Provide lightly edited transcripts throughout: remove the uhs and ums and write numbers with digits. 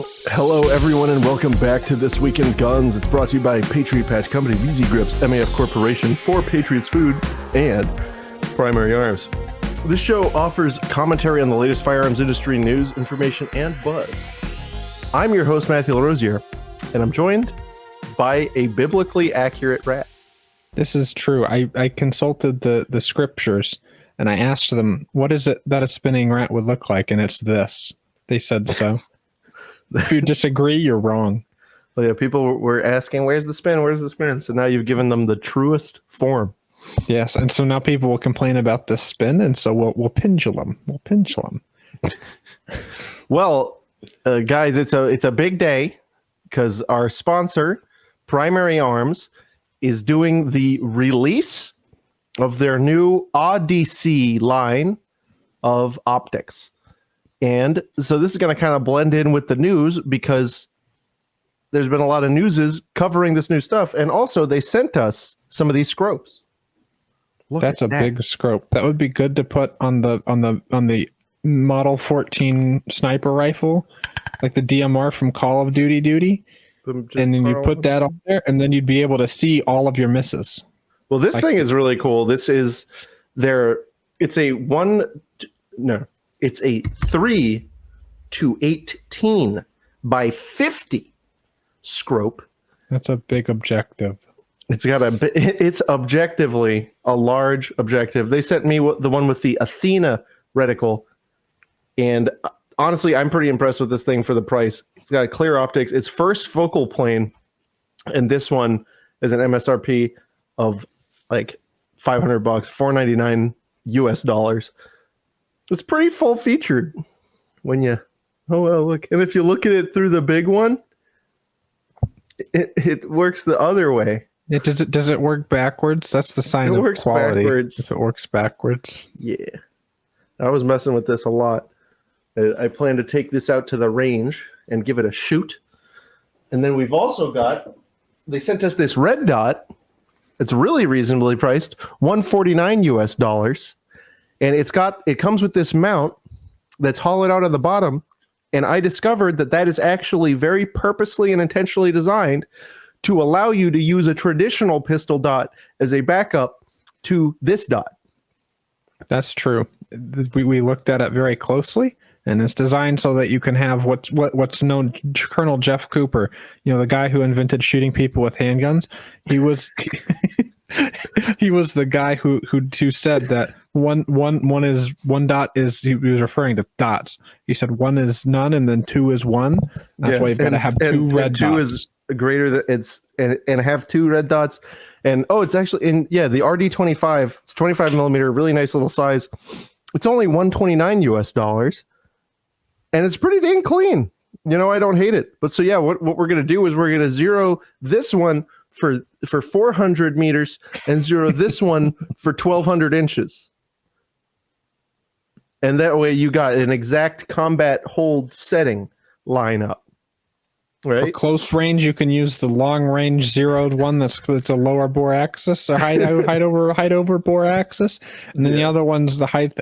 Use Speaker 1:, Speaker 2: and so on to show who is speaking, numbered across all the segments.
Speaker 1: Hello, everyone, and welcome back to This Week in Guns. It's brought to you by Patriot Patch Company, VZGrips, MAF Corporation, For Patriots Food, and Primary Arms. This show offers commentary on the latest firearms industry news, information, and buzz. I'm your host, Matthew LaRosiere, and I'm joined by a biblically accurate rat.
Speaker 2: This is true. I consulted the scriptures, and I asked them, what is it that a spinning rat would look like? And it's this. They said so. If you disagree, you're wrong.
Speaker 1: Well, yeah, people were asking, where's the spin? Where's the spin? So now you've given them the truest form.
Speaker 2: Yes, and so now people will complain about the spin, and so we'll pendulum. We'll pendulum.
Speaker 1: Well, guys, it's a big day because our sponsor, Primary Arms, is doing the release of their new Odysse line of optics. And so this is going to kind of blend in with the news because there's been a lot of newses covering this new stuff. And also they sent us some of these scopes.
Speaker 2: That's a big scope. That would be good to put on the Model 14 sniper rifle, like the DMR from Call of Duty. And then you put that on there, and then you'd be able to see all of your misses.
Speaker 1: Well, this thing is really cool. This is it's a 3 to 18 by 50 scope.
Speaker 2: That's a big objective.
Speaker 1: It's objectively a large objective. They sent me the one with the Athena reticle, and honestly, I'm pretty impressed with this thing for the price. It's got a clear optics. It's first focal plane, and this one is an MSRP of like $500, $499 US. It's pretty full featured when you look. And if you look at it through the big one, it works the other way.
Speaker 2: Does it work backwards? That's the sign of quality.
Speaker 1: Backwards.
Speaker 2: If it works backwards.
Speaker 1: Yeah. I was messing with this a lot. I plan to take this out to the range and give it a shoot. And then we've also they sent us this red dot. It's really reasonably priced, $149 US. And it comes with this mount that's hollowed out of the bottom. And I discovered that is actually very purposely and intentionally designed to allow you to use a traditional pistol dot as a backup to this dot.
Speaker 2: That's true. We looked at it very closely, and it's designed so that you can have what's known Colonel Jeff Cooper, the guy who invented shooting people with handguns. He was he was the guy who said that one dot is, he was referring to dots. He said one is none and then two is one. That's why you've got to have two red dots.
Speaker 1: Two is greater than and have two red dots. And it's actually the RD25. It's 25 millimeter, really nice little size. It's only $129 US, and it's pretty dang clean. I don't hate it. But so yeah, what we're gonna do is we're gonna zero this one for 400 meters and zero this one for 1,200 inches. And that way you got an exact combat hold setting lineup. Right?
Speaker 2: For close range, you can use the long range zeroed one that's a lower bore axis or height over bore axis, and then the other one's the height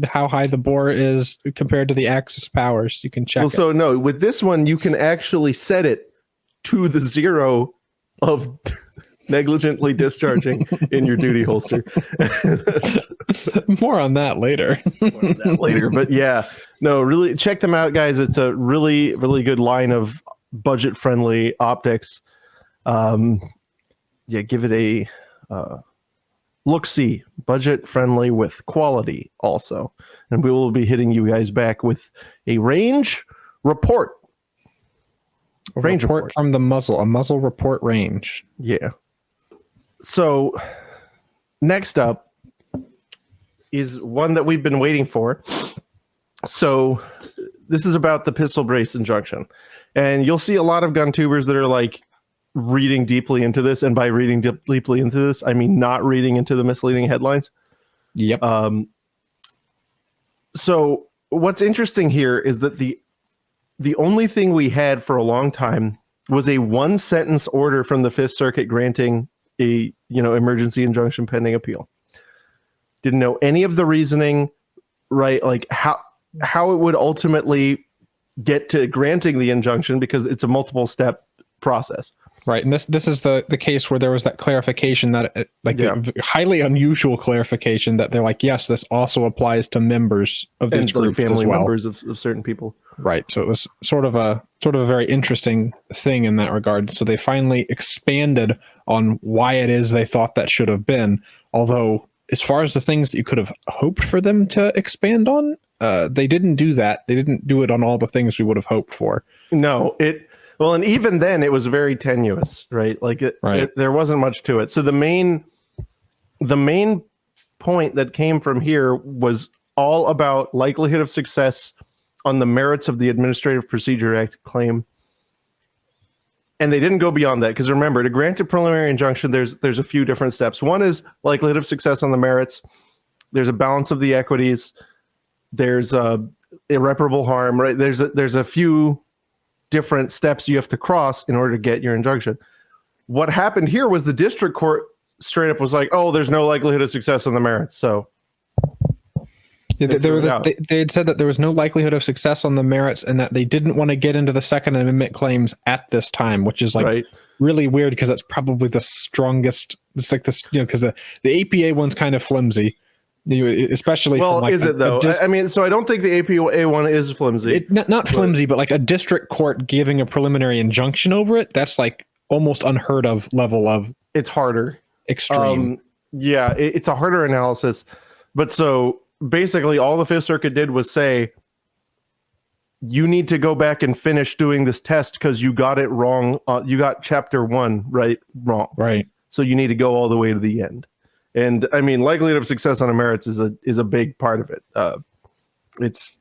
Speaker 2: how high the bore is compared to the axis powers. You can check. Well,
Speaker 1: so no, with this one you can actually set it to the zero of negligently discharging in your duty holster.
Speaker 2: More on that later.
Speaker 1: But yeah, no, really check them out, guys. It's a really, really good line of budget-friendly optics. Give it a look-see. Budget-friendly with quality also. And we will be hitting you guys back with a range report.
Speaker 2: Range report from the muzzle. A muzzle report range.
Speaker 1: Yeah. So next up is one that we've been waiting for. So this is about the pistol brace injunction. And you'll see a lot of gun tubers that are like reading deeply into this. And by reading deeply into this, I mean not reading into the misleading headlines.
Speaker 2: Yep.
Speaker 1: So what's interesting here is that the only thing we had for a long time was a one sentence order from the Fifth Circuit granting a emergency injunction pending appeal. Didn't know any of the reasoning, right? Like how it would ultimately get to granting the injunction because it's a multiple step process.
Speaker 2: Right, and this is the case where there was that clarification that the highly unusual clarification that they're like, yes, this also applies to members of these groups
Speaker 1: family
Speaker 2: as well.
Speaker 1: members of certain people.
Speaker 2: Right, so it was sort of a very interesting thing in that regard. So they finally expanded on why it is they thought that should have been. Although, as far as the things that you could have hoped for them to expand on, they didn't do that. They didn't do it on all the things we would have hoped for.
Speaker 1: No, well, and even then it was very tenuous, right? Like there wasn't much to it. So the main point that came from here was all about likelihood of success on the merits of the Administrative Procedure Act claim. And they didn't go beyond that because remember, to grant a preliminary injunction, there's a few different steps. One is likelihood of success on the merits. There's a balance of the equities. There's irreparable harm, right? There's a few different steps you have to cross in order to get your injunction. What happened here was the district court straight up was like, oh, there's no likelihood of success on the merits. So
Speaker 2: they had said that there was no likelihood of success on the merits and that they didn't want to get into the Second Amendment claims at this time, which is really weird because that's probably the strongest. It's like this, because the APA one's kind of flimsy. Especially
Speaker 1: is it though? I mean, so I don't think the APA one is flimsy.
Speaker 2: Not flimsy, but like a district court giving a preliminary injunction over it. That's like almost unheard of level of.
Speaker 1: It's harder.
Speaker 2: Extreme.
Speaker 1: It's a harder analysis. But so basically, all the Fifth Circuit did was say, you need to go back and finish doing this test because you got it wrong. You got chapter 1 wrong.
Speaker 2: Right.
Speaker 1: So you need to go all the way to the end. And I mean, likelihood of success on the merits is a big part of it. It's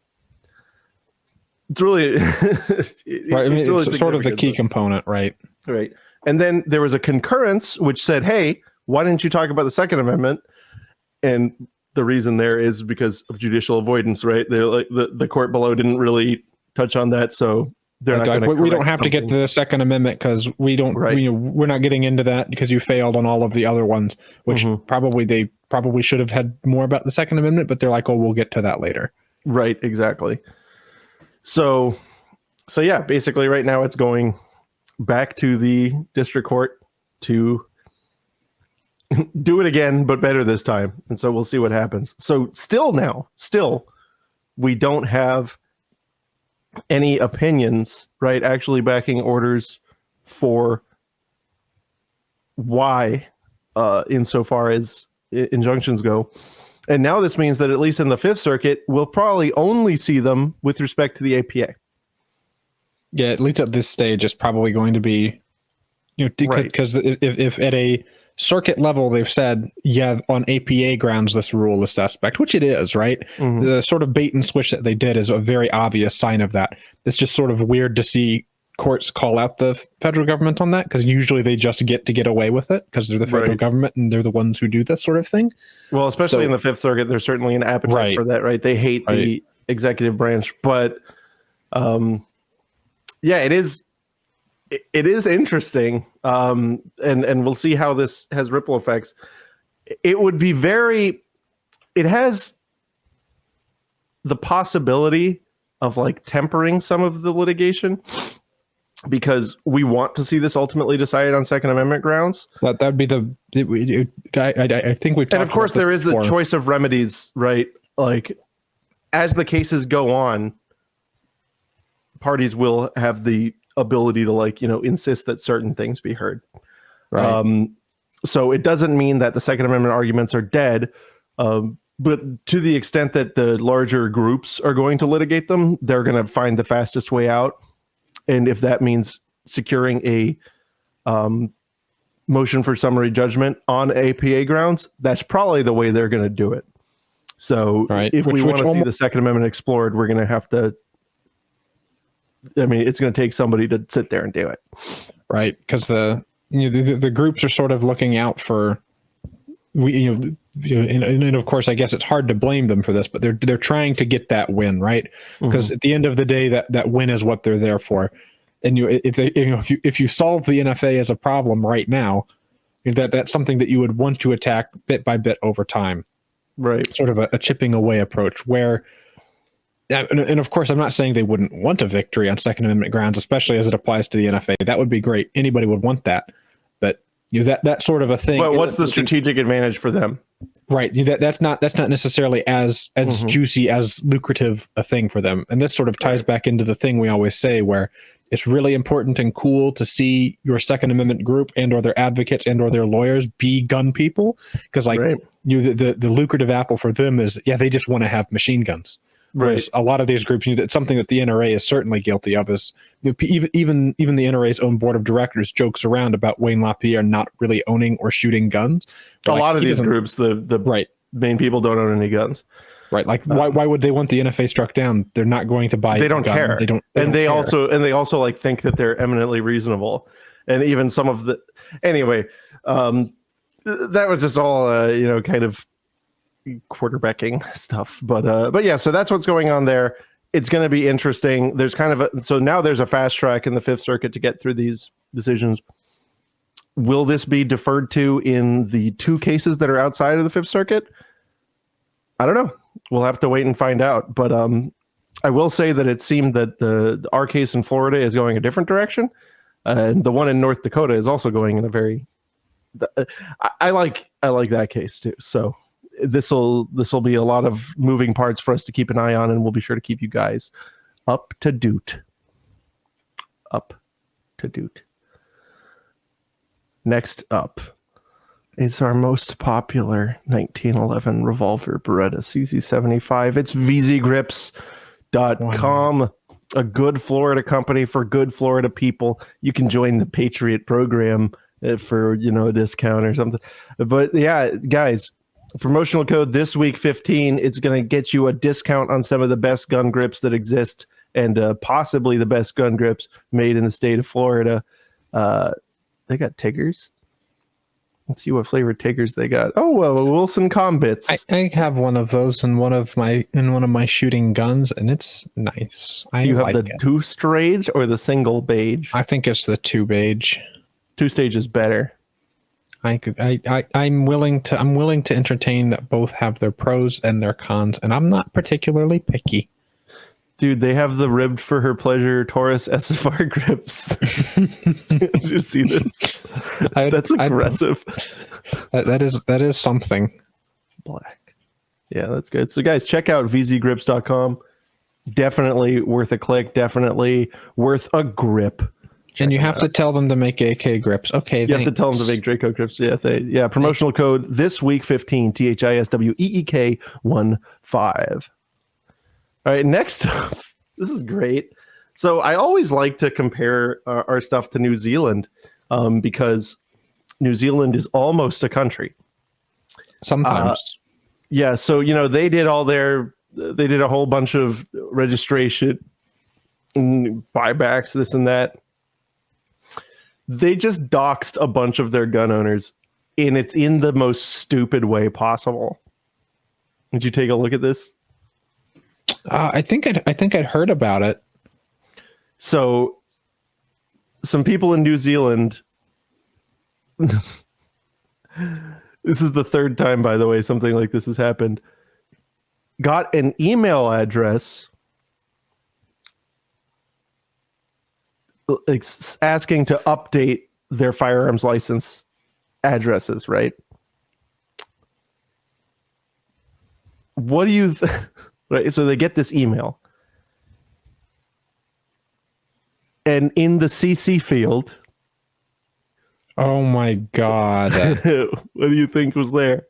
Speaker 1: really,
Speaker 2: it's sort of the key component, right?
Speaker 1: Right. And then there was a concurrence which said, "Hey, why didn't you talk about the Second Amendment?" And the reason there is because of judicial avoidance, right? They're like the court below didn't really touch on that, so.
Speaker 2: We don't have to get to the Second Amendment because we don't. We're not getting into that because you failed on all of the other ones, which they probably should have had more about the Second Amendment. But they're like, oh, we'll get to that later.
Speaker 1: Right. Exactly. So yeah, basically, right now it's going back to the district court to do it again, but better this time. And so we'll see what happens. So still, we don't have any opinions, right? Actually backing orders for why, insofar as injunctions go. And now this means that at least in the Fifth Circuit, we'll probably only see them with respect to the APA.
Speaker 2: Yeah, at least at this stage, it's probably going to be, because if at a circuit level they've said, yeah, on APA grounds this rule is suspect, which it is, right? The sort of bait and switch that they did is a very obvious sign of that. It's just sort of weird to see courts call out the federal government on that because usually they just get away with it because they're the federal government and they're the ones who do this sort of thing. Well,
Speaker 1: especially in the Fifth Circuit, there's certainly an appetite for that, right? They hate the executive branch, but it is interesting, and we'll see how this has ripple effects. It has the possibility of like tempering some of the litigation because we want to see this ultimately decided on Second Amendment grounds.
Speaker 2: That'd be I think we've talked
Speaker 1: and of course
Speaker 2: about
Speaker 1: there is
Speaker 2: before.
Speaker 1: The choice of remedies, right? Like as the cases go on, parties will have the ability to insist that certain things be heard. Right. So it doesn't mean that the Second Amendment arguments are dead, but to the extent that the larger groups are going to litigate them, they're going to find the fastest way out. And if that means securing a motion for summary judgment on APA grounds, that's probably the way they're going to do it. So if we want to see the Second Amendment explored, we're going to have to, it's going to take somebody to sit there and do it.
Speaker 2: Right. Because the groups are sort of looking out for, and of course, I guess it's hard to blame them for this, but they're trying to get that win, right? Because at the end of the day, that win is what they're there for. And if you solve the NFA as a problem right now, that's something that you would want to attack bit by bit over time.
Speaker 1: Right.
Speaker 2: Sort of a chipping away approach where Yeah, and of course, I'm not saying they wouldn't want a victory on Second Amendment grounds, especially as it applies to the NFA. That would be great. Anybody would want that. But that sort of a thing.
Speaker 1: But what's the strategic advantage for them?
Speaker 2: Right. That's not necessarily as juicy, as lucrative a thing for them. And this sort of ties back into the thing we always say, where it's really important and cool to see your Second Amendment group and or their advocates and or their lawyers be gun people, because the lucrative apple for them is they just want to have machine guns. Whereas a lot of these groups, that's something that the NRA is certainly guilty of, is even the NRA's own board of directors jokes around about Wayne LaPierre not really owning or shooting guns.
Speaker 1: But a lot of these groups, the main people don't own any guns.
Speaker 2: Right. Like why would they want the NFA struck down? They're not going to buy.
Speaker 1: They don't care.
Speaker 2: They don't care.
Speaker 1: also like think that they're eminently reasonable. And even some of the, anyway, that was just all, kind of quarterbacking stuff, but yeah, so that's what's going on there. It's going to be interesting. There's so now there's a fast track in the Fifth Circuit to get through these decisions. Will this be deferred to in the two cases that are outside of the Fifth Circuit? I don't know. We'll have to wait and find out. But I will say that it seemed that our case in Florida is going a different direction, and the one in North Dakota is also going in a very. I like that case too. So. This will be a lot of moving parts for us to keep an eye on, and we'll be sure to keep you guys up to date. Next up is our most popular 1911 revolver Beretta CZ75. It's VZGrips.com, a good Florida company for good Florida people. You can join the Patriot program for a discount or something. But yeah, guys. Promotional code this week 15. It's going to get you a discount on some of the best gun grips that exist, and possibly the best gun grips made in the state of Florida. They got Tiggers. Let's see what flavor Tiggers they got. Oh, well, Wilson Combits.
Speaker 2: I have one of those in one of my shooting guns, and it's nice.
Speaker 1: Do you have the two-stage or the single beige?
Speaker 2: I think it's the two beige.
Speaker 1: Two-stage is better.
Speaker 2: I'm willing to entertain that both have their pros and their cons, and I'm not particularly picky.
Speaker 1: Dude, they have the ribbed for her pleasure Taurus SFR grips. Did you see this? That's aggressive.
Speaker 2: That is something.
Speaker 1: Black. Yeah, that's good. So guys, check out vzgrips.com. Definitely worth a click. Definitely worth a grip.
Speaker 2: And you have to tell them to make AK grips. Okay,
Speaker 1: you have to tell them to make Draco grips. Yeah, promotional code this week 15 THISWEEK 15. All right, next up, this is great. So I always like to compare our stuff to New Zealand because New Zealand is almost a country.
Speaker 2: Sometimes.
Speaker 1: Yeah, so they did a whole bunch of registration, buybacks, this and that. They just doxed a bunch of their gun owners, and it's in the most stupid way possible. Did you take a look at this?
Speaker 2: I think I'd heard about it.
Speaker 1: So, some people in New Zealand. This is the third time, by the way, something like this has happened. Got an email address asking to update their firearms license addresses, right? What do you right? So they get this email, and in the CC field,
Speaker 2: oh my god,
Speaker 1: what do you think was there?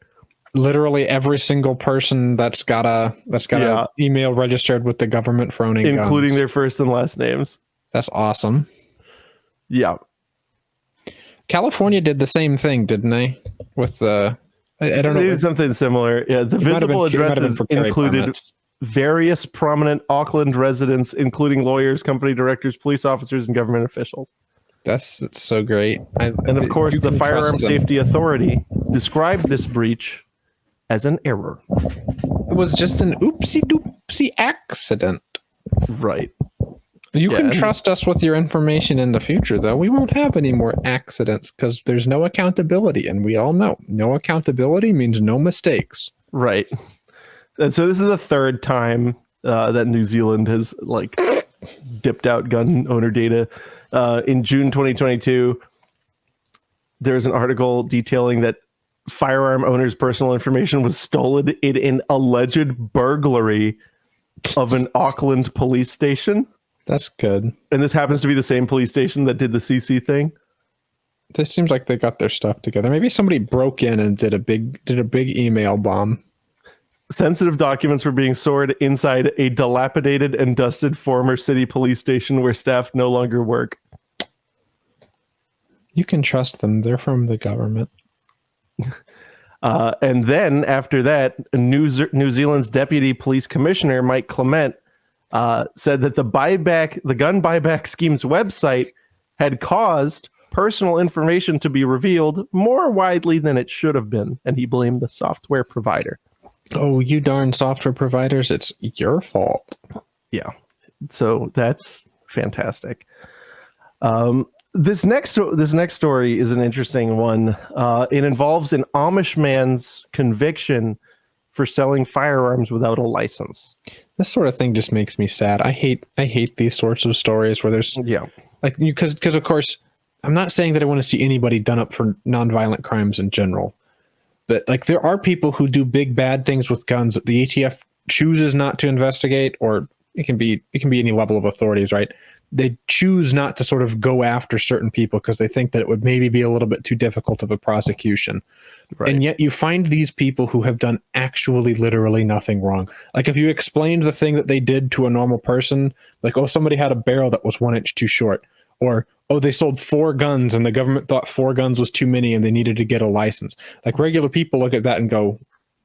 Speaker 2: Literally every single person that's got a email registered with the government for owning
Speaker 1: including
Speaker 2: guns.
Speaker 1: Their first and last names.
Speaker 2: That's awesome.
Speaker 1: Yeah.
Speaker 2: California did the same thing, didn't they? With I don't know.
Speaker 1: They did something similar. Yeah, the visible addresses included various prominent Auckland residents, including lawyers, company directors, police officers, and government officials.
Speaker 2: That's so great.
Speaker 1: And of course, the Firearm Safety Authority described this breach as an error.
Speaker 2: It was just an oopsie-doopsie accident.
Speaker 1: Right.
Speaker 2: You can trust us with your information in the future, though. We won't have any more accidents because there's no accountability, and we all know no accountability means no mistakes.
Speaker 1: Right. And so this is the third time that New Zealand has like dipped out gun owner data. In June 2022, there's an article detailing that firearm owners' personal information was stolen in an alleged burglary of an Auckland police station.
Speaker 2: That's good.
Speaker 1: And this happens to be the same police station that did the CC thing.
Speaker 2: This seems like they got their stuff together. Maybe somebody broke in and did a big email bomb.
Speaker 1: Sensitive documents were being stored inside a dilapidated and dusted former city police station where staff no longer work.
Speaker 2: You can trust them. They're from the government.
Speaker 1: And then after that, New Zealand's deputy police commissioner, Mike Clement, said that the gun buyback scheme's website had caused personal information to be revealed more widely than it should have been. And he blamed the software provider.
Speaker 2: Oh, you darn software providers. It's your fault.
Speaker 1: Yeah. So that's fantastic. This next story is an interesting one. It involves an Amish man's conviction for selling firearms without a license.
Speaker 2: This sort of thing just makes me sad. I hate these sorts of stories where there's because of course I'm not saying that I want to see anybody done up for nonviolent crimes in general, but like there are people who do big bad things with guns that the ATF chooses not to investigate, or it can be any level of authorities, right? They choose not to sort of go after certain people because they think that it would maybe be a little bit too difficult of a prosecution. Right. And yet you find these people who have done actually literally nothing wrong. Like if you explained the thing that they did to a normal person, like, oh, somebody had a barrel that was 1 inch too short, or, oh, they sold 4 guns and the government thought 4 guns was too many and they needed to get a license. Like regular people look at that and go,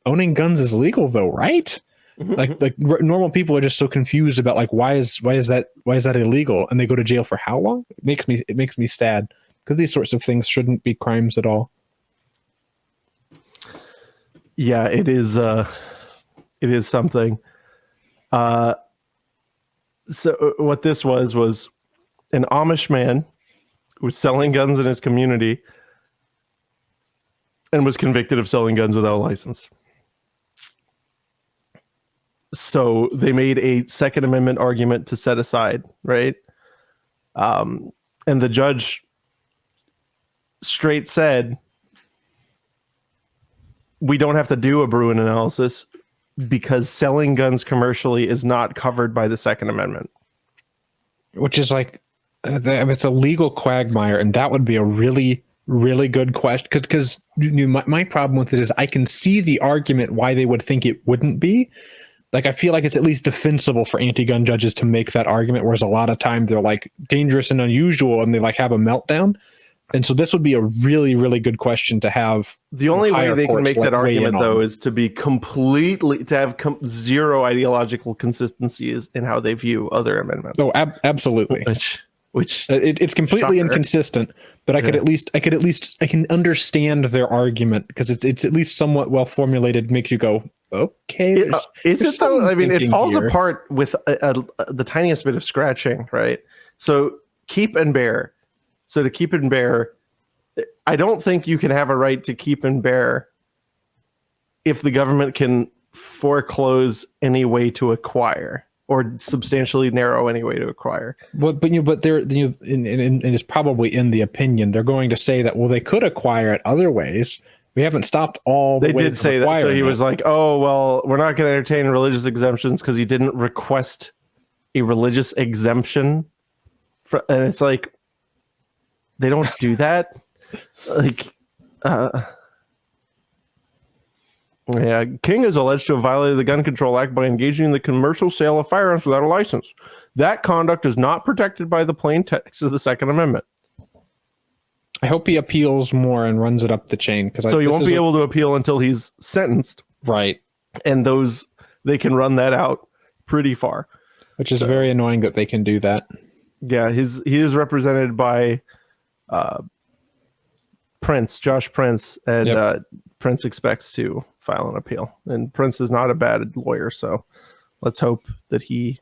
Speaker 2: owning guns is legal though, right? Like normal people are just so confused about like why is that illegal, and they go to jail for how long? It makes me sad because these sorts of things shouldn't be crimes at all.
Speaker 1: Yeah, it is something. So what this was an Amish man who was selling guns in his community and was convicted of selling guns without a license. So they made a Second Amendment argument to set aside, right? And the judge straight said, we don't have to do a Bruin analysis because selling guns commercially is not covered by the Second Amendment.
Speaker 2: Which is like, it's a legal quagmire, and that would be a really, really good question. Because my problem with it is I can see the argument why they would think it wouldn't be. Like, I feel like it's at least defensible for anti-gun judges to make that argument, whereas a lot of times they're like dangerous and unusual and they like have a meltdown. And so this would be a really, really good question to have.
Speaker 1: The only way they can make that argument, though, is to be to have zero ideological consistency in how they view other amendments.
Speaker 2: Oh, absolutely.
Speaker 1: Which
Speaker 2: it's completely inconsistent, but I can understand their argument because it's at least somewhat well formulated. Makes you go, okay.
Speaker 1: Is it though? I mean, it falls apart with the tiniest bit of scratching, right? So keep and bear. So to keep and bear, I don't think you can have a right to keep and bear if the government can foreclose any way to acquire or substantially narrow any way to acquire.
Speaker 2: But they're and it's probably in the opinion they're going to say that, well, they could acquire it other ways. We haven't stopped all the ways. They did say that. So
Speaker 1: he was like, oh, well, we're not going to entertain religious exemptions because he didn't request a religious exemption. And it's like, they don't do that. Like, yeah, King is alleged to have violated the Gun Control Act by engaging in the commercial sale of firearms without a license. That conduct is not protected by the plain text of the Second Amendment.
Speaker 2: I hope he appeals more and runs it up the chain.
Speaker 1: So he won't be able to appeal until he's sentenced.
Speaker 2: Right.
Speaker 1: And they can run that out pretty far.
Speaker 2: Which is very annoying that they can do that.
Speaker 1: Yeah, he is represented by Josh Prince, and Prince expects to file an appeal. And Prince is not a bad lawyer, so let's hope that he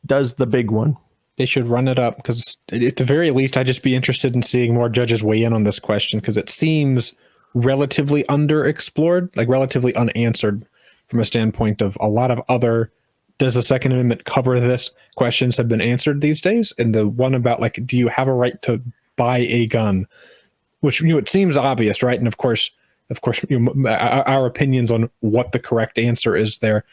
Speaker 1: does the big one.
Speaker 2: They should run it up because at the very least, I'd just be interested in seeing more judges weigh in on this question because it seems relatively underexplored, like relatively unanswered from a standpoint of a lot of other does the Second Amendment cover this? Questions have been answered these days. And the one about like, do you have a right to buy a gun? Which, you know, it seems obvious, right? And of course, you know, our opinions on what the correct answer is there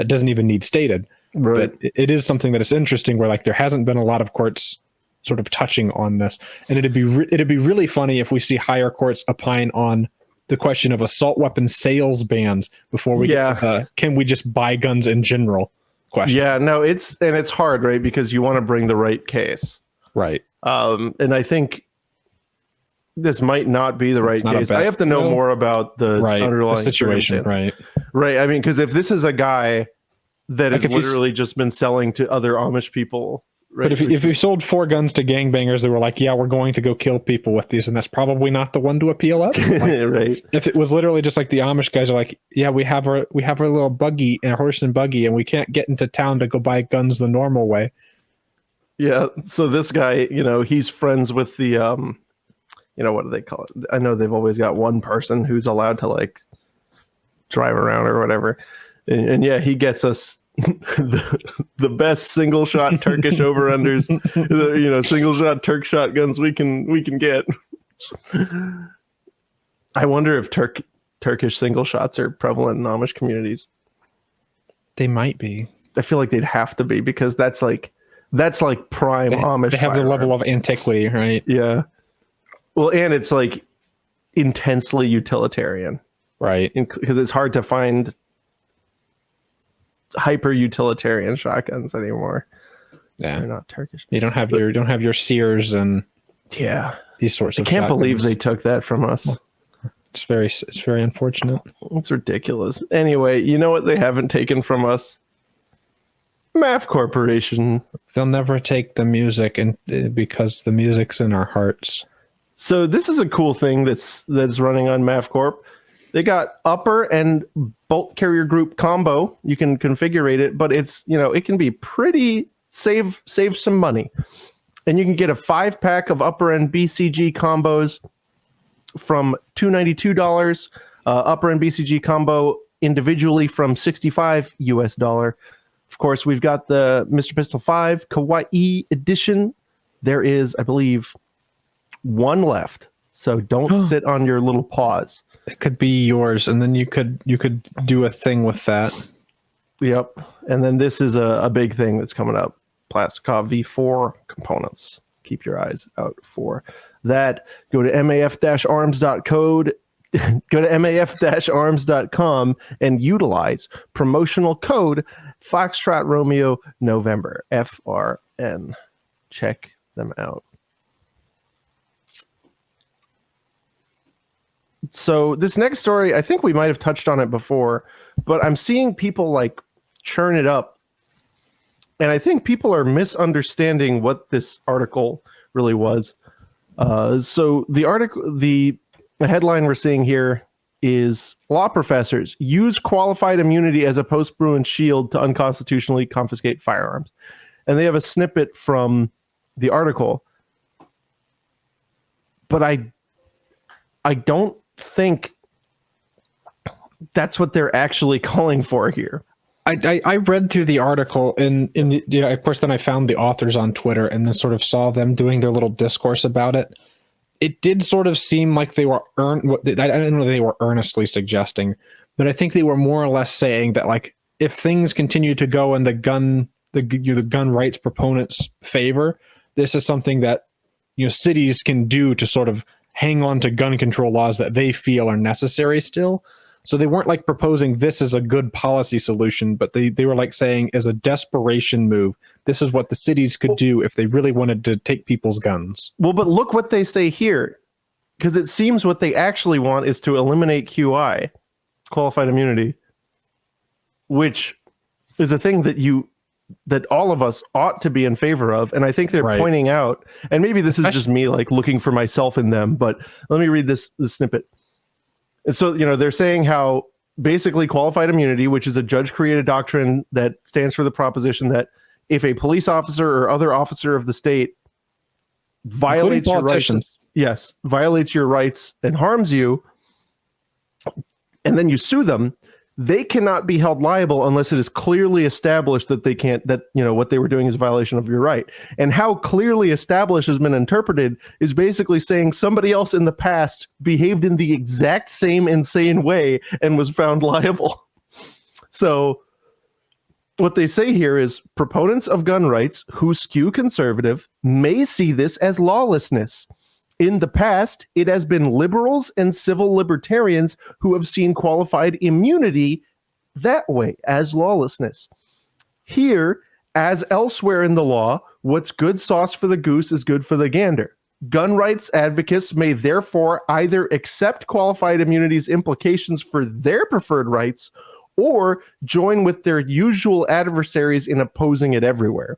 Speaker 2: doesn't even need stated.
Speaker 1: Right.
Speaker 2: But it is something that is interesting where like there hasn't been a lot of courts sort of touching on this. And it'd be really funny if we see higher courts opine on the question of assault weapon sales bans before we get to the can we just buy guns in general question.
Speaker 1: Yeah, no, it's hard, right? Because you want to bring the right case.
Speaker 2: Right.
Speaker 1: And I think this might not be the right case. I have to know more about the underlying
Speaker 2: situation. Right.
Speaker 1: Right. I mean, because if this is a guy that has literally just been selling to other Amish people. Right?
Speaker 2: But if you sold 4 guns to gangbangers that were like, yeah, we're going to go kill people with these, and that's probably not the one to appeal up. Like,
Speaker 1: right.
Speaker 2: If it was literally just like the Amish guys are like, yeah, we have our little buggy and a horse and buggy, and we can't get into town to go buy guns the normal way.
Speaker 1: Yeah. So this guy, you know, he's friends with the, you know, what do they call it? I know they've always got one person who's allowed to like drive around or whatever. And yeah, he gets us the best single shot Turkish over unders, you know, single shot Turk shotguns we can get. I wonder if Turkish single shots are prevalent in Amish communities.
Speaker 2: They might be.
Speaker 1: I feel like they'd have to be because that's like prime Amish.
Speaker 2: They have the level of antiquity, right?
Speaker 1: Yeah. Well, and it's like intensely utilitarian,
Speaker 2: right?
Speaker 1: Because it's hard to find hyper utilitarian shotguns anymore.
Speaker 2: Yeah,
Speaker 1: they're not Turkish.
Speaker 2: You don't have your Sears and these sorts of.
Speaker 1: I can't believe they took that from us.
Speaker 2: It's very unfortunate.
Speaker 1: It's ridiculous. Anyway, you know what they haven't taken from us? MAF Corporation.
Speaker 2: They'll never take the music, and because the music's in our hearts.
Speaker 1: So this is a cool thing that's running on MAF Corp. They got upper and bolt carrier group combo. You can configure it, but it's, you know, it can be pretty save some money. And you can get a 5-pack of upper end BCG combos from $292. Upper end BCG combo individually from $65 US. Of course, we've got the Mr. Pistol 5 Kawaii edition. There is, I believe, one left. So don't sit on your little paws.
Speaker 2: It could be yours, and then you could do a thing with that.
Speaker 1: Yep. And then this is a big thing that's coming up. Plastikov V4 components. Keep your eyes out for that. Go to maf-arms.code. Go to maf-arms.com and utilize promotional code Foxtrot Romeo November FRN. Check them out. So this next story, I think we might have touched on it before, but I'm seeing people like churn it up. And I think people are misunderstanding what this article really was. So the headline we're seeing here is law professors use qualified immunity as a post-Bruin shield to unconstitutionally confiscate firearms. And they have a snippet from the article. But I don't think that's what they're actually calling for here.
Speaker 2: I read through the article and of course then I found the authors on Twitter and then sort of saw them doing their little discourse about it. It did sort of seem like they were I don't know they were earnestly suggesting, but I think they were more or less saying that like if things continue to go in the gun rights proponents' favor, this is something that cities can do to sort of hang on to gun control laws that they feel are necessary still. So they weren't like proposing this is a good policy solution, but they were like saying as a desperation move, this is what the cities could do if they really wanted to take people's guns.
Speaker 1: Well, but look what they say here, because it seems what they actually want is to eliminate QI, qualified immunity, which is a thing that all of us ought to be in favor of. And I think they're pointing out, and maybe this is just me like looking for myself in them, but let me read this snippet. And so, they're saying how basically qualified immunity, which is a judge-created doctrine that stands for the proposition that if a police officer or other officer of the state violates your rights, violates your rights and harms you, and then you sue them, they cannot be held liable unless it is clearly established that they can't, that, you know, what they were doing is a violation of your right. And how clearly established has been interpreted is basically saying somebody else in the past behaved in the exact same insane way and was found liable. So what they say here is proponents of gun rights who skew conservative may see this as lawlessness. In the past, it has been liberals and civil libertarians who have seen qualified immunity that way, as lawlessness. Here, as elsewhere in the law, what's good sauce for the goose is good for the gander. Gun rights advocates may therefore either accept qualified immunity's implications for their preferred rights or join with their usual adversaries in opposing it everywhere.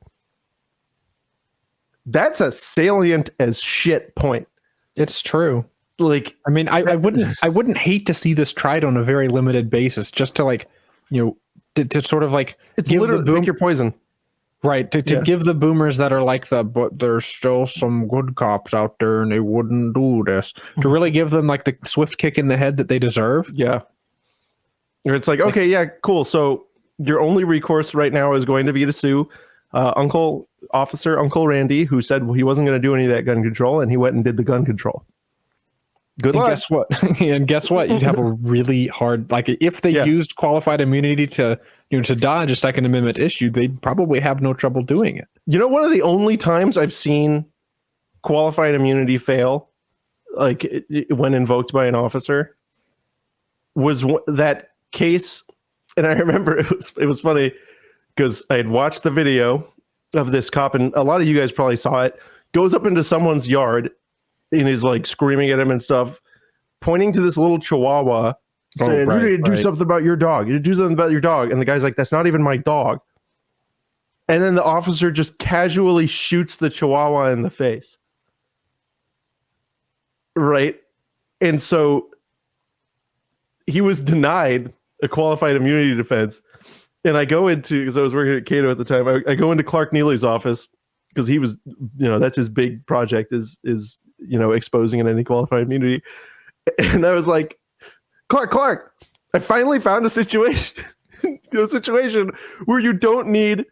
Speaker 1: That's a salient as shit point.
Speaker 2: It's true.
Speaker 1: Like,
Speaker 2: I mean, I wouldn't hate to see this tried on a very limited basis, just to like, you know, to sort of like
Speaker 1: it's
Speaker 2: give
Speaker 1: literally pick your poison.
Speaker 2: Right, to give the boomers that are like but there's still some good cops out there and they wouldn't do this, to really give them like the swift kick in the head that they deserve.
Speaker 1: Yeah. Or it's like, okay, yeah, cool. So your only recourse right now is going to be to sue Uncle Randy, who said he wasn't going to do any of that gun control, and he went and did the gun control. Good luck.
Speaker 2: Guess what? And guess what? You'd have a really hard, like, if they used qualified immunity to, you know, to dodge a Second Amendment issue, they'd probably have no trouble doing it.
Speaker 1: You know, one of the only times I've seen qualified immunity fail, like when invoked by an officer, was that case. And I remember it was funny because I had watched the video of this cop, and a lot of you guys probably saw it, goes up into someone's yard and is like screaming at him and stuff, pointing to this little chihuahua, saying, you need to do something about your dog. You need to do something about your dog. And the guy's like, that's not even my dog. And then the officer just casually shoots the chihuahua in the face. Right? And so he was denied a qualified immunity defense. And I go into, because I was working at Cato at the time, I go into Clark Neely's office because he was, you know, that's his big project is you know, exposing an any qualified immunity. And I was like, Clark, I finally found a situation, where you don't need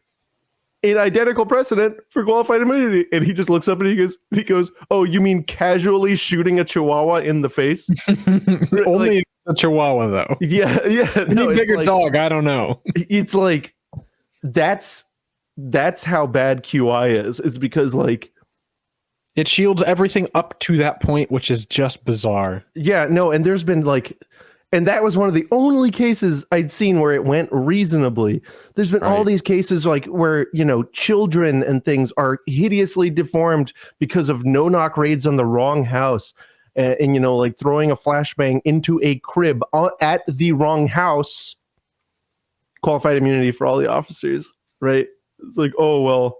Speaker 1: an identical precedent for qualified immunity. And he just looks up and he goes, oh, you mean casually shooting a chihuahua in the face?
Speaker 2: Only like, a chihuahua, though.
Speaker 1: Yeah.
Speaker 2: No, any bigger dog, I don't know.
Speaker 1: It's like, that's how bad QI is because, like,
Speaker 2: it shields everything up to that point, which is just bizarre.
Speaker 1: Yeah, no, and there's been like, and that was one of the only cases I'd seen where it went reasonably. There's been all these cases like where, you know, children and things are hideously deformed because of no-knock raids on the wrong house. And you know, like throwing a flashbang into a crib at the wrong house. Qualified immunity for all the officers, right? It's like, oh, well,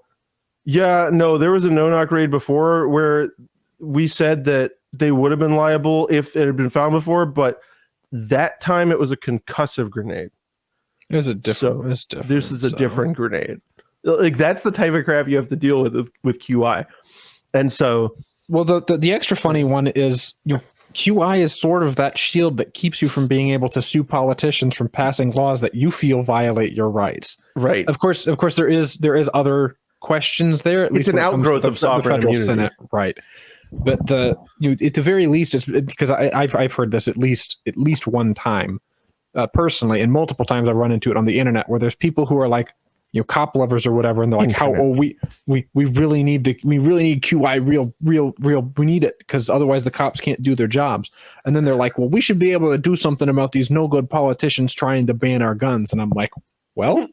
Speaker 1: yeah, no, there was a no-knock raid before where we said that they would have been liable if it had been found before, but that time it was a concussive grenade.
Speaker 2: It was different.
Speaker 1: This is a different grenade. Like, that's the type of crap you have to deal with QI. And so,
Speaker 2: well, the extra funny one is, you know, QI is sort of that shield that keeps you from being able to sue politicians from passing laws that you feel violate your rights. Right. Of course, there is other questions there. At least
Speaker 1: it's an outgrowth of sovereign immunity.
Speaker 2: Senate, right? But at the very least, it's because I've heard this at least one time personally, and multiple times I've run into it on the internet where there's people who are like, you know, cop lovers or whatever, and they're like, we really need QI real, we need it because otherwise the cops can't do their jobs. And then they're like, well, we should be able to do something about these no good politicians trying to ban our guns. And I'm like, well,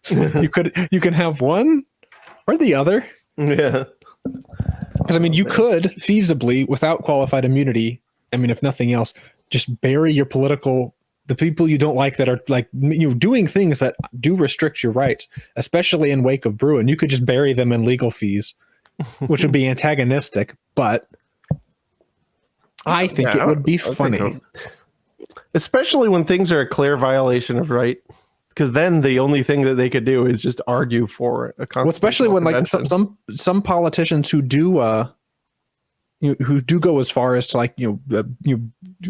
Speaker 2: you can have one or the other.
Speaker 1: Yeah.
Speaker 2: Because I mean, you could feasibly, without qualified immunity, I mean, if nothing else, just bury the people you don't like that are like, you know, doing things that do restrict your rights, especially in wake of Bruin. You could just bury them in legal fees, which would be antagonistic, but I think it would be funny.
Speaker 1: Especially when things are a clear violation of right. Because then the only thing that they could do is just argue for a constitutional
Speaker 2: especially when like some politicians who do who do go as far as to like you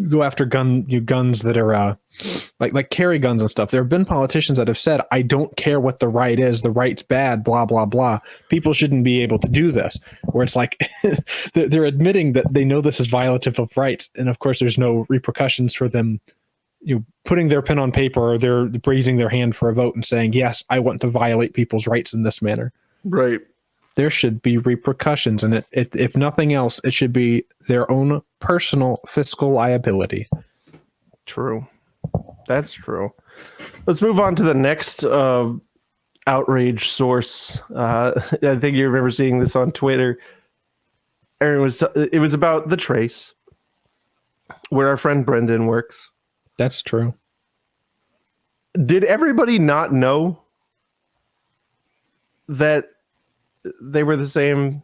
Speaker 2: go after guns that are like carry guns and stuff. There have been politicians that have said, I don't care what the right is, the right's bad, blah blah blah, people shouldn't be able to do this, where it's like they're admitting that they know this is violative of rights, and of course there's no repercussions for them putting their pen on paper, or they're raising their hand for a vote and saying, yes, I want to violate people's rights in this manner.
Speaker 1: Right.
Speaker 2: There should be repercussions, and if nothing else, it should be their own personal fiscal liability.
Speaker 1: True. That's true. Let's move on to the next outrage source. I think you remember seeing this on Twitter. It was about the Trace, where our friend Brendan works.
Speaker 2: That's true.
Speaker 1: Did everybody not know that they were the same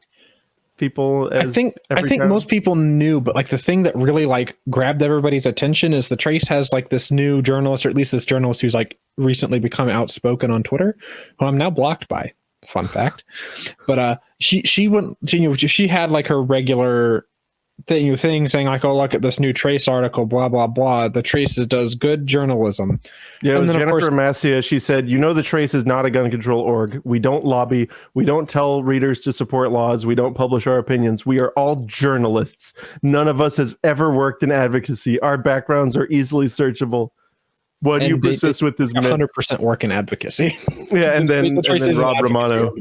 Speaker 1: people as
Speaker 2: I think most people knew, but like the thing that really like grabbed everybody's attention is the Trace has like this new journalist, or at least this journalist who's like recently become outspoken on Twitter, who I'm now blocked by. Fun fact. But she went, she had like her regular thing saying like, oh, look at this new Trace article, blah blah blah. The Trace does good journalism.
Speaker 1: Yeah, it was
Speaker 2: then,
Speaker 1: Jennifer Massia. She said, the Trace is not a gun control org. We don't lobby. We don't tell readers to support laws. We don't publish our opinions. We are all journalists. None of us has ever worked in advocacy. Our backgrounds are easily searchable. What do you persist with this?
Speaker 2: 100% work in advocacy.
Speaker 1: Yeah, and then Rob Romano.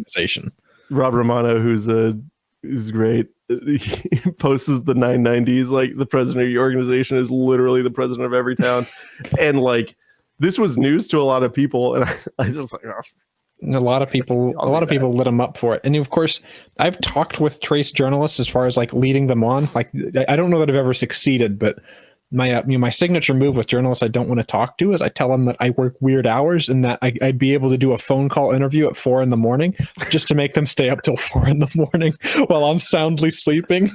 Speaker 1: Rob Romano, who's great. He posts the 990s like the president of your organization is literally the president of every town. And like this was news to a lot of people, and I just like, oh.
Speaker 2: A lot of people lit him up for it. And of course, I've talked with Trace journalists as far as like leading them on. Like I don't know that I've ever succeeded, but my signature move with journalists I don't want to talk to is I tell them that I work weird hours and that I'd be able to do a phone call interview at 4 a.m. just to make them stay up till 4 a.m. while I'm soundly sleeping.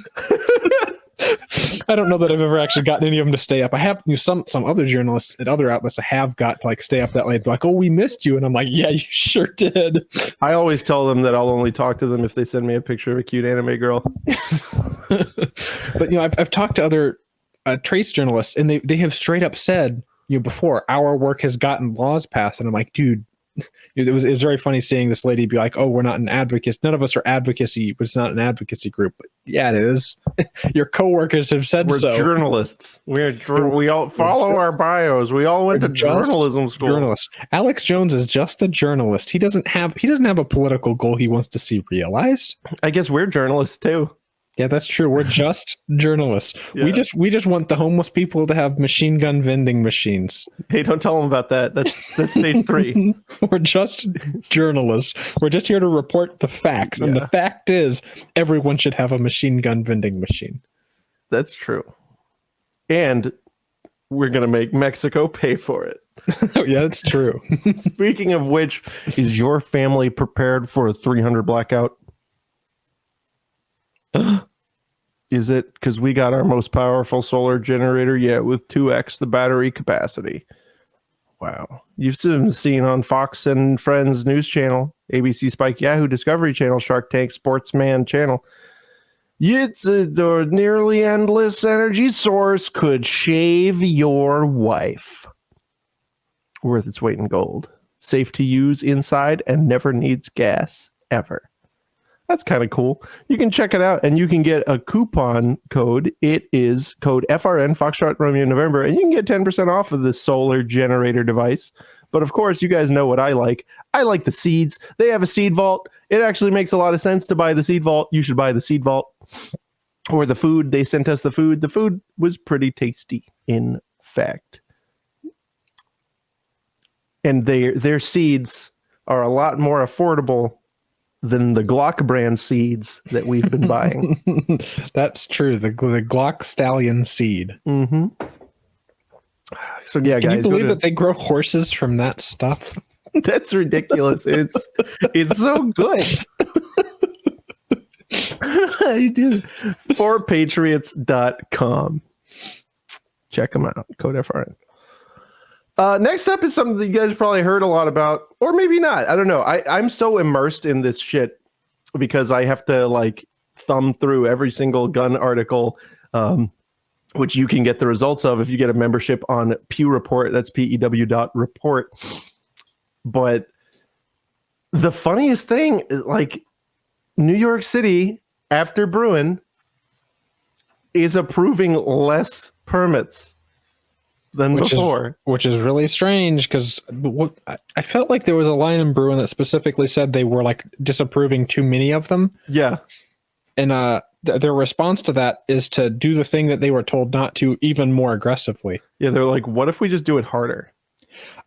Speaker 2: I don't know that I've ever actually gotten any of them to stay up. I have some other journalists at other outlets I have got to like stay up that late. They're like, oh, we missed you. And I'm like, yeah, you sure did.
Speaker 1: I always tell them that I'll only talk to them if they send me a picture of a cute anime girl.
Speaker 2: But I've talked to other Trace journalists, and they have straight up said before, our work has gotten laws passed. And I'm like, dude, it was very funny seeing this lady be like, oh, we're not an advocacy. None of us are advocacy, but it's not an advocacy group. But yeah, it is. Your coworkers have said
Speaker 1: we're
Speaker 2: so.
Speaker 1: Journalists. We all follow our bios. We all went to journalism school.
Speaker 2: Journalists. Alex Jones is just a journalist. He doesn't have a political goal he wants to see realized.
Speaker 1: I guess we're journalists too.
Speaker 2: Yeah, that's true. We're just journalists. Yeah. We just want the homeless people to have machine gun vending machines.
Speaker 1: Hey, don't tell them about that. That's stage 3.
Speaker 2: We're just journalists. We're just here to report the facts. Yeah. And the fact is, everyone should have a machine gun vending machine.
Speaker 1: That's true. And we're going to make Mexico pay for it.
Speaker 2: Yeah, that's true.
Speaker 1: Speaking of which, is your family prepared for a 300 blackout? Is it? Because we got our most powerful solar generator yet with 2x the battery capacity. Wow. You've seen on Fox and Friends News Channel, ABC Spike, Yahoo, Discovery Channel, Shark Tank, Sportsman Channel. It's the nearly endless energy source could shave your wife. Worth its weight in gold. Safe to use inside and never needs gas ever. That's kind of cool. You can check it out and you can get a coupon code. It is code FRN, Foxtrot Romeo November, and you can get 10% off of this solar generator device. But of course, you guys know what I like. I like the seeds. They have a seed vault. It actually makes a lot of sense to buy the seed vault. You should buy the seed vault. Or the food. They sent us the food. The food was pretty tasty, in fact. And their seeds are a lot more affordable than the Glock brand seeds that we've been buying.
Speaker 2: That's true. The Glock Stallion seed.
Speaker 1: Mm-hmm. So yeah,
Speaker 2: Can you believe that they grow horses from that stuff?
Speaker 1: That's ridiculous. It's so good. You do. ForPatriots.com. Check them out. Code FRN. Next up is something that you guys probably heard a lot about, or maybe not. I don't know. I'm so immersed in this shit because I have to like thumb through every single gun article, which you can get the results of if you get a membership on Pew Report. That's PEW.report. But the funniest thing is, like, New York City, after Bruin, is approving less permits than before.
Speaker 2: Which is really strange, because I felt like there was a line in Bruin that specifically said they were like disapproving too many of them.
Speaker 1: Yeah.
Speaker 2: And their response to that is to do the thing that they were told not to, even more aggressively.
Speaker 1: Yeah, they're like, what if we just do it harder?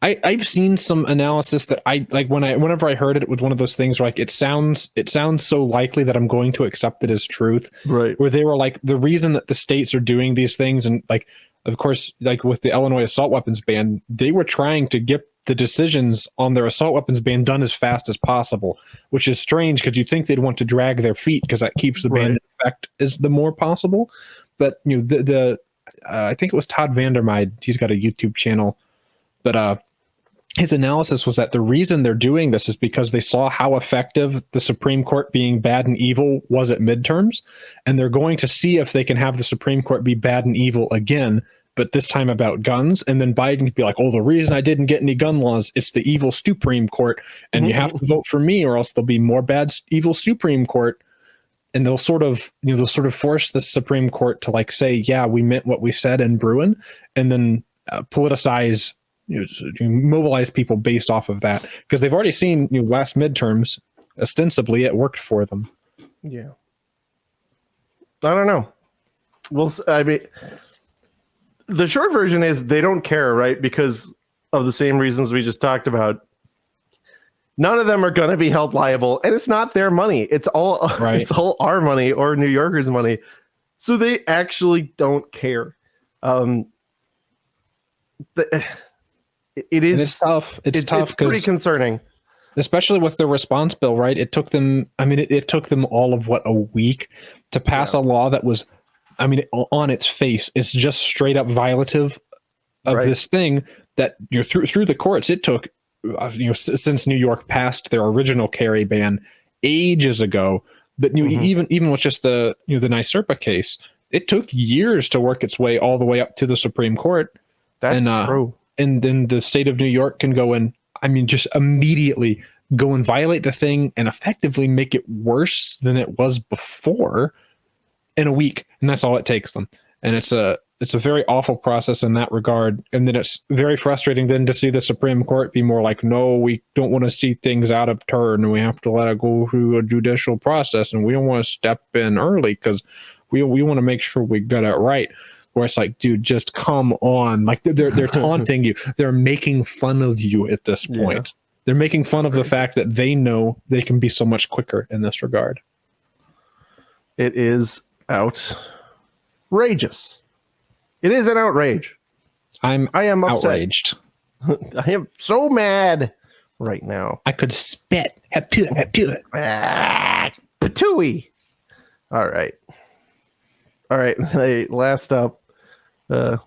Speaker 2: I've seen some analysis that I like whenever I heard it, it was one of those things where, like, it sounds so likely that I'm going to accept it as truth.
Speaker 1: Right.
Speaker 2: Where they were like, the reason that the states are doing these things, and like, of course, like with the Illinois assault weapons ban, they were trying to get the decisions on their assault weapons ban done as fast as possible, which is strange because you'd think they'd want to drag their feet because that keeps the ban in effect is the more possible. But you know, I think it was Todd Vandermeide. He's got a YouTube channel, but his analysis was that the reason they're doing this is because they saw how effective the Supreme Court being bad and evil was at midterms, and they're going to see if they can have the Supreme Court be bad and evil again, but this time about guns. And then Biden could be like, oh, the reason I didn't get any gun laws, it's the evil Supreme Court, and you have to vote for me or else there'll be more bad evil Supreme Court. And they'll sort of force the Supreme Court to, like, say, yeah, we meant what we said in Bruin, and then politicize, mobilize people based off of that, because they've already seen last midterms, ostensibly it worked for them.
Speaker 1: Yeah. I don't know. Well, I mean, the short version is they don't care, right? Because of the same reasons we just talked about. None of them are going to be held liable, and it's not their money. It's all It's all our money or New Yorkers' money. So they actually don't care. It is.
Speaker 2: And it's tough. It's tough.
Speaker 1: It's pretty concerning,
Speaker 2: especially with the response bill, right? It took them. I mean, it took them all of a week to pass a law that was, I mean, on its face, it's just straight up violative of this thing that through the courts. It took, since New York passed their original carry ban ages ago. But even with just the the NYSERPA case, it took years to work its way all the way up to the Supreme Court.
Speaker 1: That's true.
Speaker 2: And then the state of New York can go in, I mean, just immediately go and violate the thing and effectively make it worse than it was before in a week. And that's all it takes them. And it's a very awful process in that regard. And then it's very frustrating then to see the Supreme Court be more like, no, we don't want to see things out of turn, and we have to let it go through a judicial process, and we don't want to step in early because we want to make sure we got it right. Where it's like, dude, just come on. Like, they're taunting you. They're making fun of you at this point. Yeah. They're making fun of the fact that they know they can be so much quicker in this regard.
Speaker 1: It is outrageous. It is an outrage.
Speaker 2: I am
Speaker 1: outraged. I am so mad right now.
Speaker 2: I could spit. Patooey.
Speaker 1: All right. Hey, last up.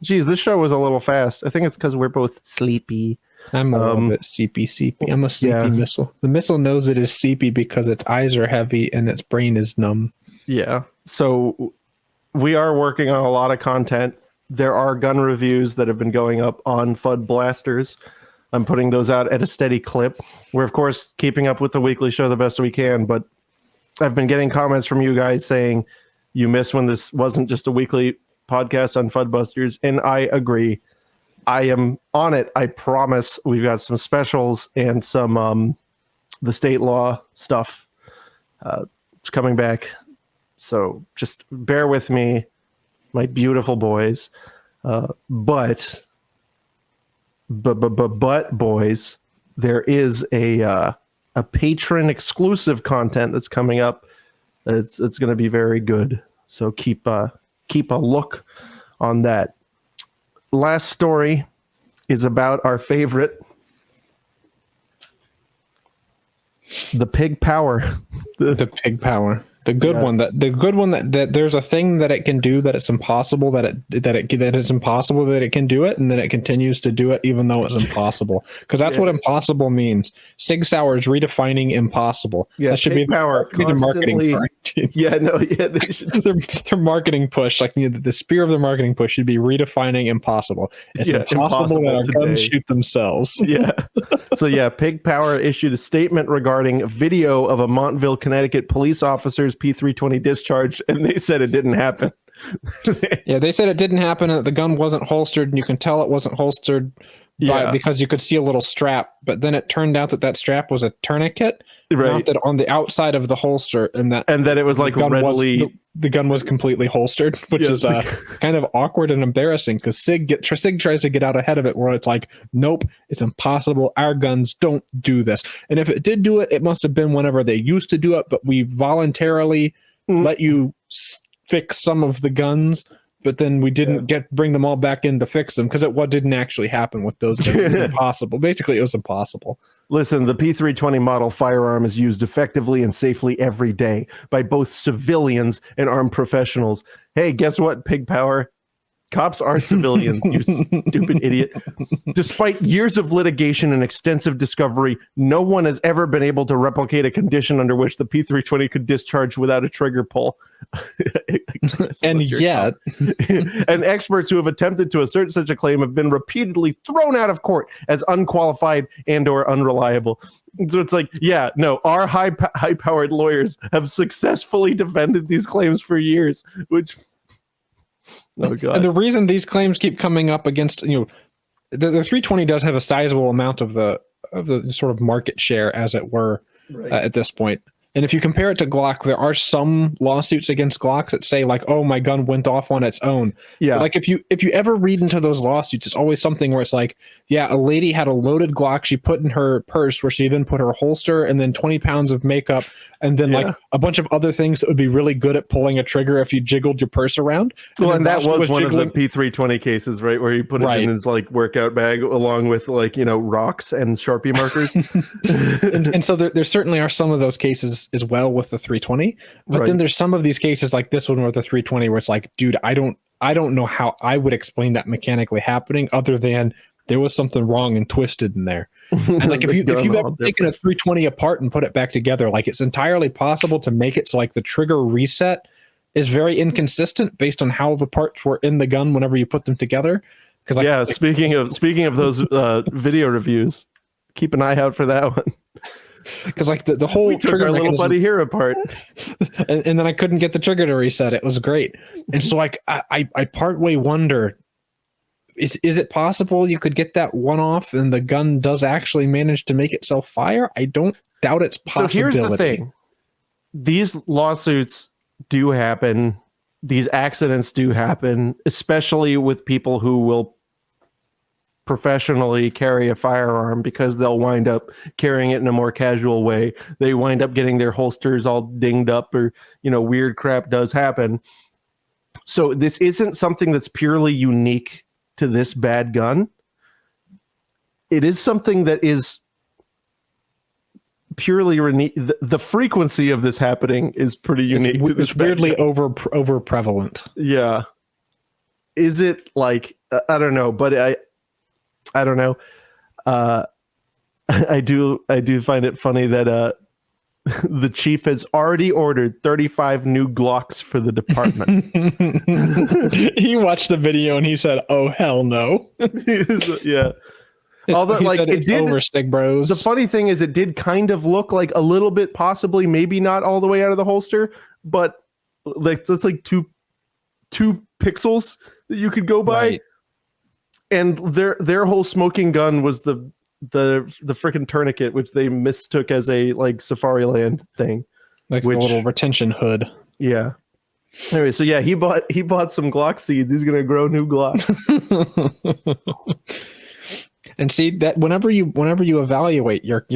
Speaker 1: This show was a little fast. I think it's because we're both sleepy.
Speaker 2: I'm a little bit seepy. I'm a sleepy missile. The missile knows it is seepy because its eyes are heavy and its brain is numb.
Speaker 1: Yeah. So we are working on a lot of content. There are gun reviews that have been going up on FUD Blasters. I'm putting those out at a steady clip. We're, of course, keeping up with the weekly show the best we can, but I've been getting comments from you guys saying you miss when this wasn't just a weekly podcast on FUDbusters, and I agree. I am on it. I promise. We've got some specials and some the state law stuff coming back. So just bear with me, my beautiful boys. But boys, there is a patron exclusive content that's coming up. It's going to be very good. So keep a look on that. Last story is about our favorite, the pig power.
Speaker 2: The pig power. The good one that there's a thing that it can do that it's impossible that it's impossible that it can do it, and then it continues to do it even though it's impossible. Because that's what impossible means. Sig Sauer is redefining impossible.
Speaker 1: Yeah,
Speaker 2: that should be the marketing.
Speaker 1: They should.
Speaker 2: their marketing push, like the spear of their marketing push, should be redefining impossible. It's impossible that our guns shoot themselves.
Speaker 1: Yeah. So Pig Power issued a statement regarding a video of a Montville, Connecticut police officer's P320 discharge, and they said it didn't happen.
Speaker 2: Yeah, they said it didn't happen, and that the gun wasn't holstered, and you can tell it wasn't holstered because you could see a little strap, but then it turned out that strap was a tourniquet mounted on the outside of the holster, and that it was like the gun was completely holstered, which is kind of awkward and embarrassing, because Sig tries to get out ahead of it, where it's like, nope, it's impossible, our guns don't do this. And if it did do it, it must have been whenever they used to do it, but we voluntarily let you fix some of the guns, but then we didn't bring them all back in to fix them, because what didn't actually happen with those guns. It was impossible. Basically, it was impossible.
Speaker 1: Listen, the P320 model firearm is used effectively and safely every day by both civilians and armed professionals. Hey, guess what, Pig Power? Cops are civilians, you stupid idiot. Despite years of litigation and extensive discovery, no one has ever been able to replicate a condition under which the P320 could discharge without a trigger pull.
Speaker 2: And yet,
Speaker 1: and experts who have attempted to assert such a claim have been repeatedly thrown out of court as unqualified and or unreliable. So it's like, our high-powered lawyers have successfully defended these claims for years, which... Oh God.
Speaker 2: And the reason these claims keep coming up against, the 320 does have a sizable amount of the sort of market share, as it were, at this point. And if you compare it to Glock, there are some lawsuits against Glocks that say, like, oh, my gun went off on its own. Yeah. But like if you ever read into those lawsuits, it's always something where it's like, a lady had a loaded Glock she put in her purse, where she then put her holster and then 20 pounds of makeup and then like a bunch of other things that would be really good at pulling a trigger if you jiggled your purse around.
Speaker 1: And that was one of the P320 cases, right? Where you put it in his like workout bag along with like, rocks and Sharpie markers.
Speaker 2: and so there certainly are some of those cases as well with the 320, but then there's some of these cases like this one with the 320 where it's like, dude, I don't know how I would explain that mechanically happening other than there was something wrong and twisted in there. And like if you've ever taken a 320 apart and put it back together, like it's entirely possible to make it so like the trigger reset is very inconsistent based on how the parts were in the gun whenever you put them together. Because
Speaker 1: speaking of those video reviews, keep an eye out for that one.
Speaker 2: Because like the whole
Speaker 1: we took trigger our little buddy here apart,
Speaker 2: and then I couldn't get the trigger to reset. It was great, and so like I partway wonder, is it possible you could get that one off and the gun does actually manage to make itself fire? I don't doubt it's possibility.
Speaker 1: So here's the thing: these lawsuits do happen, these accidents do happen, especially with people who will professionally carry a firearm, because they'll wind up carrying it in a more casual way. They wind up getting their holsters all dinged up, or weird crap does happen. So this isn't something that's purely unique to this bad gun. It is something that is purely the frequency of this happening is pretty unique.
Speaker 2: It's weirdly over prevalent.
Speaker 1: Yeah. Is it like I don't know, but I don't know. I do find it funny that the chief has already ordered 35 new Glocks for the department.
Speaker 2: He watched the video and he said, "Oh hell no!"
Speaker 1: Yeah. Although like it did
Speaker 2: over, Stig Bros.
Speaker 1: The funny thing is, it did kind of look like a little bit, possibly, maybe not all the way out of the holster, but like that's like two pixels that you could go by. Right. And their whole smoking gun was the freaking tourniquet, which they mistook as a like Safariland thing,
Speaker 2: like the little retention hood.
Speaker 1: Yeah. Anyway, so yeah, he bought some Glock seeds. He's gonna grow new Glocks.
Speaker 2: And see that whenever you evaluate your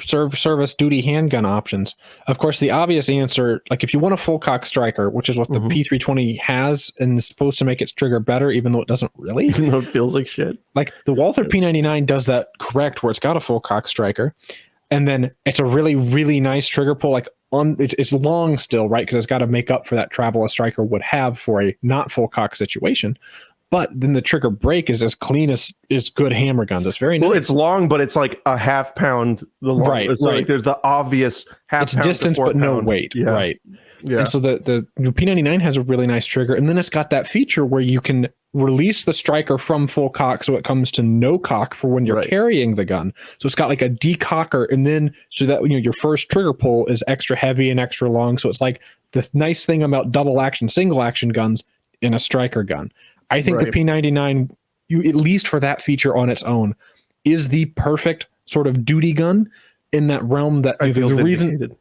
Speaker 2: service duty handgun options, of course, the obvious answer, like if you want a full cock striker, which is what the P320 has and is supposed to make its trigger better, even though it doesn't really,
Speaker 1: even though it feels like shit.
Speaker 2: Like the Walther P99 does that correct, where it's got a full cock striker, and then it's a really, really nice trigger pull. Like on it's long still, right? Because it's got to make up for that travel a striker would have for a not full cock situation. But then the trigger break is as clean as good hammer guns. It's very nice.
Speaker 1: Well, it's long, but it's like a half pound. The long,
Speaker 2: Right,
Speaker 1: so
Speaker 2: right.
Speaker 1: like there's the obvious half.
Speaker 2: It's
Speaker 1: pound
Speaker 2: distance,
Speaker 1: to 4
Speaker 2: but no
Speaker 1: pound.
Speaker 2: weight.
Speaker 1: Yeah.
Speaker 2: Right.
Speaker 1: Yeah.
Speaker 2: And so the P99 has a really nice trigger, and then it's got that feature where you can release the striker from full cock, so it comes to no cock for when you're
Speaker 1: Right.
Speaker 2: carrying the gun. So it's got like a decocker, and then so that your first trigger pull is extra heavy and extra long. So it's like the nice thing about double action, single action guns in a striker gun. I think
Speaker 1: Right.
Speaker 2: the P99, at least for that feature on its own, is the perfect sort of duty gun in that realm. That
Speaker 1: I feel
Speaker 2: the
Speaker 1: vindicated.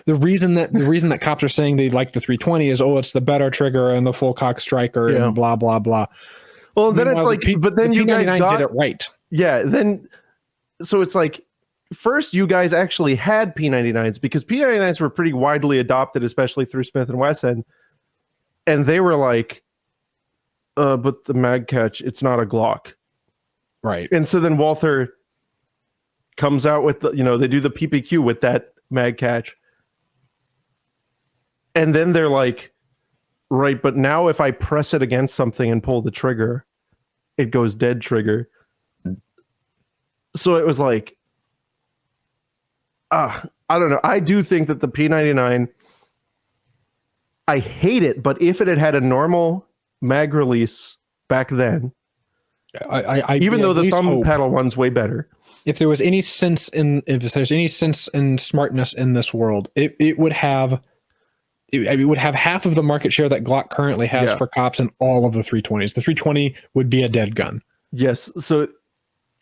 Speaker 2: reason that cops are saying they like the 320 is, it's the better trigger and the full cock striker and blah blah blah.
Speaker 1: Well, then it's
Speaker 2: Meanwhile,
Speaker 1: like, but then
Speaker 2: the
Speaker 1: you guys
Speaker 2: P99
Speaker 1: got
Speaker 2: did it right.
Speaker 1: Yeah, then so it's like first you guys actually had P99s because P99s were pretty widely adopted, especially through Smith and Wesson, and they were like, but the mag catch, it's not a Glock,
Speaker 2: Right.
Speaker 1: and so then Walther comes out with the, they do the PPQ with that mag catch, and then they're like, right, but now if I press it against something and pull the trigger, it goes dead trigger. So it was like, I don't know. I do think that the P99, I hate it, but if it had had a normal mag release back then, even though the thumb pedal one's way better.
Speaker 2: If there was any sense in, if there's any sense and smartness in this world, it would have, it would have half of the market share that Glock currently has for cops and all of the 320s. The 320 would be a dead gun. Yes.
Speaker 1: So,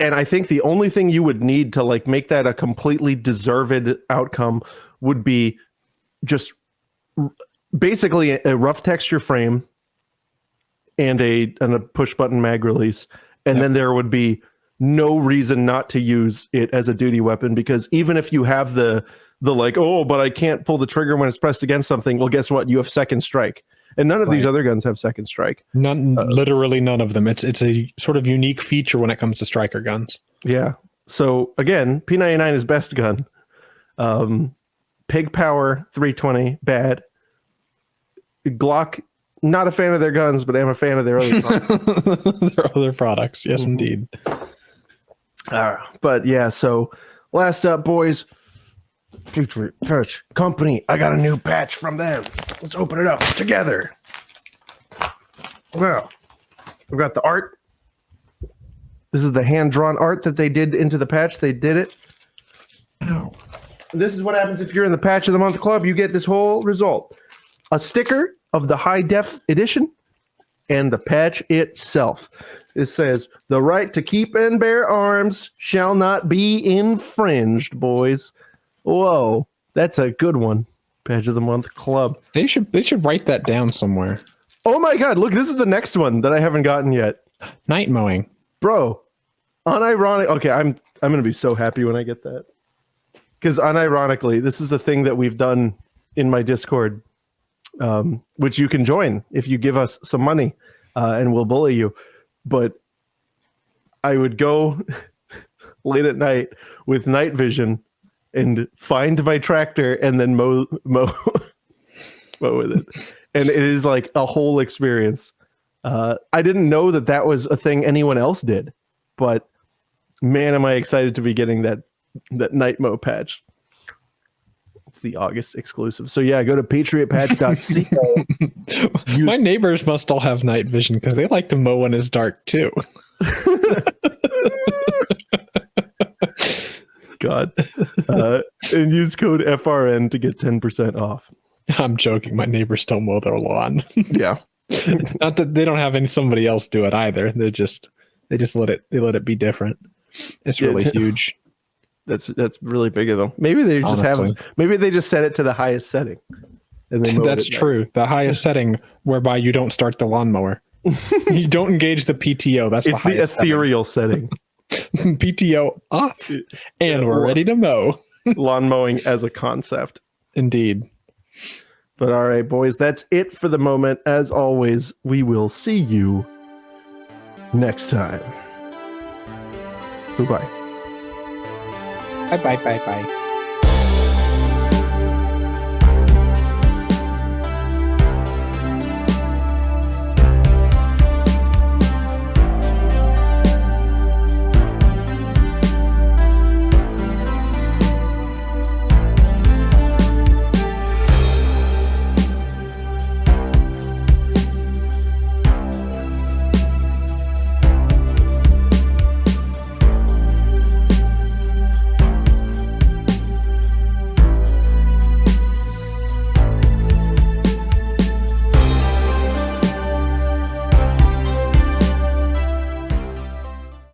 Speaker 1: and I think the only thing you would need to like make that a completely deserved outcome would be just basically a rough texture frame and a push button mag release. And then there would be no reason not to use it as a duty weapon, because even if you have the like, but I can't pull the trigger when it's pressed against something. Well, guess what? You have second strike. And none of these other guns have second strike.
Speaker 2: Literally none of them. It's a sort of unique feature when it comes to striker guns.
Speaker 1: Yeah. So again, P99 is best gun. Pig Power 320, bad. Glock, not a fan of their guns, but I'm a fan of their other products.
Speaker 2: Their other products, yes, indeed.
Speaker 1: But yeah, so last up, boys. Patriot Patch Company. I got a new patch from them. Let's open it up together. Well, we've got the art. This is the hand-drawn art that they did into the patch. They did it. Ow. This is what happens if you're in the Patch of the Month Club. You get this whole result. A sticker of the high-def edition and the patch itself. It says, the right to keep and bear arms shall not be infringed, boys. Whoa, that's a good one. Patch of the Month Club.
Speaker 2: They should write that down somewhere.
Speaker 1: Oh my God, look, this is the next one that I haven't gotten yet.
Speaker 2: Night mowing.
Speaker 1: Bro, unironic. Okay, I'm going to be so happy when I get that. Because unironically, this is the thing that we've done in my Discord, which you can join if you give us some money, and we'll bully you. But I would go late at night with night vision and find my tractor and then mow with it. And it is like a whole experience. I didn't know that was a thing anyone else did, but man, am I excited to be getting that night mow patch. It's the August exclusive. So yeah, go to patriotpatch.co.
Speaker 2: My neighbors must all have night vision because they like to mow when it's dark too.
Speaker 1: God. And use code FRN to get 10% off.
Speaker 2: I'm joking. My neighbors don't mow their lawn.
Speaker 1: Yeah.
Speaker 2: Not that they don't have somebody else do it either. They just let it be different. It's really huge.
Speaker 1: That's really big of them. Maybe they just maybe they just set it to the highest setting. And
Speaker 2: that's true. The highest setting whereby you don't start the lawnmower. You don't engage the PTO. That's the highest
Speaker 1: ethereal setting.
Speaker 2: PTO off, and we're ready to mow.
Speaker 1: Lawn mowing as a concept.
Speaker 2: Indeed.
Speaker 1: But all right, boys, that's it for the moment. As always, we will see you next time. Goodbye.
Speaker 2: Bye.